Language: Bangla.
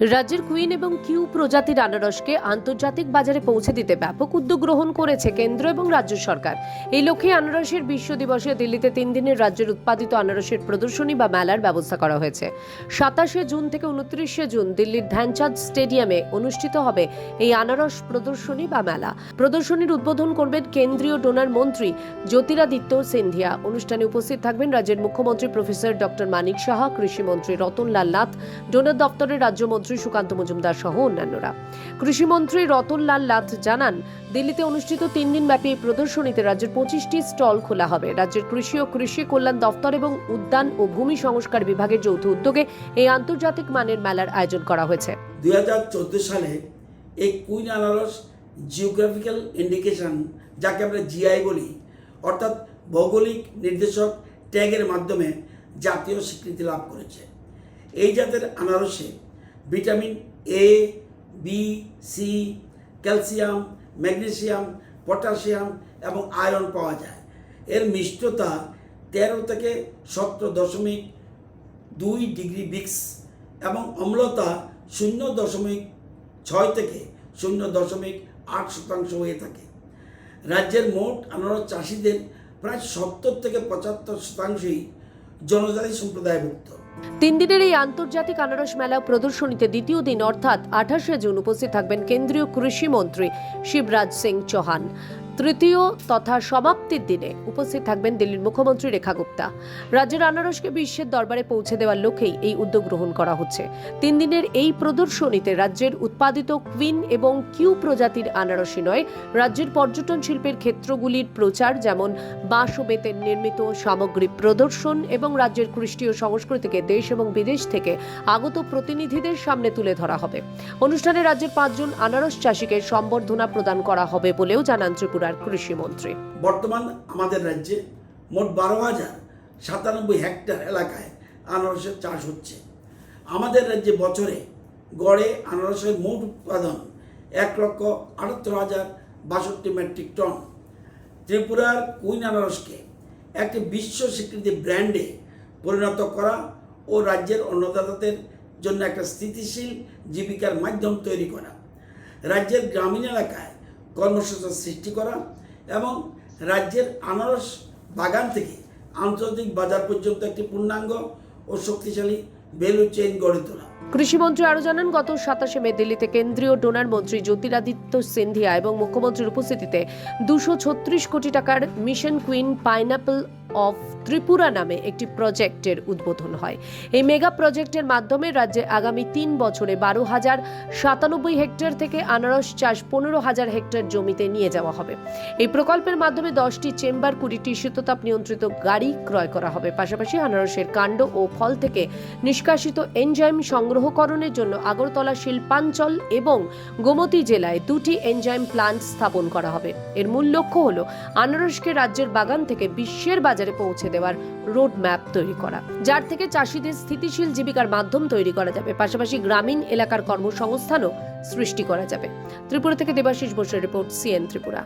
রাজ্যের কুইন এবং কিউ প্রজাতির আনারসকে আন্তর্জাতিক বাজারে পৌঁছে দিতে ব্যাপক উদ্যোগ গ্রহণ করেছে কেন্দ্র এবং রাজ্য সরকার। এই লক্ষ্যে আনারসের বিশ্ব দিবসে দিল্লিতে 3 দিনের রাজ্যের উৎপাদিত আনারসের প্রদর্শনী বা মেলার ব্যবস্থা করা হয়েছে। 27 জুন থেকে 29 জুন দিল্লির ধ্যানচাঁদ স্টেডিয়ামে অনুষ্ঠিত হবে এই আনারস প্রদর্শনী বা মেলা। প্রদর্শনীর উদ্বোধন করবেন কেন্দ্রীয় ডোনার মন্ত্রী জ্যোতিরাদিত্য সিন্ধিয়া। অনুষ্ঠানে উপস্থিত থাকবেন রাজ্যের মুখ্যমন্ত্রী প্রফেসর ডক্টর মানিক সাহা, কৃষিমন্ত্রী রতনলাল নাথ, ডোনার দপ্তরের রাজ্যমন্ত্রী সুকান্ত মজুমদার সহ অন্যান্যরা। কৃষিমন্ত্রী রতনলাল নাথ জানান, দিল্লিতে অনুষ্ঠিত 3 দিন ব্যাপী এই প্রদর্শনীতে রাজ্যের 25টি স্টল খোলা হবে। রাজ্যের কৃষি ও কৃষি কল্যাণ দপ্তর এবং উদ্যান ও ভূমি সংস্কার বিভাগের যৌথ উদ্যোগে এই আন্তর্জাতিক মানের মেলার আয়োজন করা হয়েছে। 2014 সালে এই কুইন আনারস জিওগ্রাফিক্যাল ইন্ডিকেশন, যাকে আমরা জিআই বলি, অর্থাৎ ভৌগোলিক নির্দেশক ট্যাগের মাধ্যমে জাতীয় স্বীকৃতি লাভ করেছে। এই জাতের আনারসে vitamin A, B, C, calcium, magnesium, potassium এবং আয়রন পাওয়া যায়। এর মিষ্টতা 13 থেকে 17.2 ডিগ্রি বিক্স এবং অম্লতা 0.6 থেকে 0.8% হয়ে থাকে। রাজ্যের মোট আনারস চাষিদের প্রায় 70 থেকে 75%ই জনজাতি সম্প্রদায়ভুক্ত। 3 দিনের এই আন্তর্জাতিক আনারস মেলা প্রদর্শনীতে দ্বিতীয় দিন অর্থাৎ 28 জুন উপস্থিত থাকবেন কেন্দ্রীয় কৃষি মন্ত্রী শিবরাজ সিং চৌহান। তৃতীয় তথা সমাপ্তির দিনে উপস্থিত থাকবেন দিল্লির মুখ্যমন্ত্রী রেখা গুপ্তা। রাজ্যের আনারসকে বিশ্বের দরবারে পৌঁছে দেওয়ার লক্ষ্যেই এই উদ্যোগ গ্রহণ করা হচ্ছে। 3 দিনের এই প্রদর্শনীতে রাজ্যের উৎপাদিত কুইন এবং কিউ প্রজাতির আনারসই নয়, রাজ্যের পর্যটন শিল্পের ক্ষেত্রগুলির প্রচার, যেমন বাঁশ ও বেতের নির্মিত সামগ্রী প্রদর্শন এবং রাজ্যের কৃষ্টি ও সংস্কৃতিকে দেশ এবং বিদেশ থেকে আগত প্রতিনিধিদের সামনে তুলে ধরা হবে। অনুষ্ঠানে রাজ্যের 5 জন আনারস চাষীকে সম্বর্ধনা প্রদান করা হবে বলেও জানান ত্রিপুরা কৃষিমন্ত্রী। বর্তমান আমাদের রাজ্যে মোট 12,097 হেক্টর এলাকায় আনারসের চাষ হচ্ছে। আমাদের রাজ্যে বছরে গড়ে আনারসের মোট উৎপাদন 1,78,062 মেট্রিক টন। ত্রিপুরার কুইন আনারসকে একটি বিশ্ব স্বীকৃতি ব্র্যান্ডে পরিণত করা ও রাজ্যের অন্নদাতাদের জন্য একটা স্থিতিশীল জীবিকার মাধ্যম তৈরি করা, রাজ্যের গ্রামীণ এলাকায় কর্মসংস্থান সৃষ্টি করা এবং রাজ্যের আনারস বাগান থেকে আন্তর্জাতিক বাজার পর্যন্ত একটি পূর্ণাঙ্গ ও শক্তিশালী ভ্যালু চেইন গড়ে তোলা। কৃষিমন্ত্রী আরও জানান, গত 27 মে দিল্লিতে কেন্দ্রীয় ডোনার মন্ত্রী জ্যোতিরাদিত্য সিন্ধিয়া এবং মুখ্যমন্ত্রীর উপস্থিতিতে 236 কোটি টাকার mission queen pineapple of Tripura নামে একটি প্রজেক্টের উদ্বোধন হয়। এই মেগা প্রজেক্টের মাধ্যমে রাজ্যে আগামী 3 বছরে 12,097 হেক্টর থেকে আনারস চাষ 15,000 হেক্টর জমিতে নিয়ে যাওয়া হবে। এই প্রকল্পের মাধ্যমে 10টি চেম্বার, 20টি শীততাপ নিয়ন্ত্রিত গাড়ি ক্রয় করা হবে। পাশাপাশি আনারসের কাণ্ড ও ফল থেকে নিষ্কাশিত এনজাইম সংগ্রহকরণের জন্য আগরতলা, শিল্পাঞ্চল এবং গোমতী জেলায় 2টি এনজাইম প্লান্ট স্থাপন করা হবে। এর মূল লক্ষ্য হল আনারসকে রাজ্যের বাগান থেকে বিশ্বের বাজারে পৌঁছে দেওয়ার রোড ম্যাপ তৈরি করা, যার থেকে চাষীদের স্থিতিশীল জীবিকার মাধ্যম তৈরি করা যাবে। পাশাপাশি গ্রামীণ এলাকার কর্মসংস্থানও সৃষ্টি করা যাবে। ত্রিপুরা থেকে দেবাশিস বসুর রিপোর্ট, সিএন ত্রিপুরা।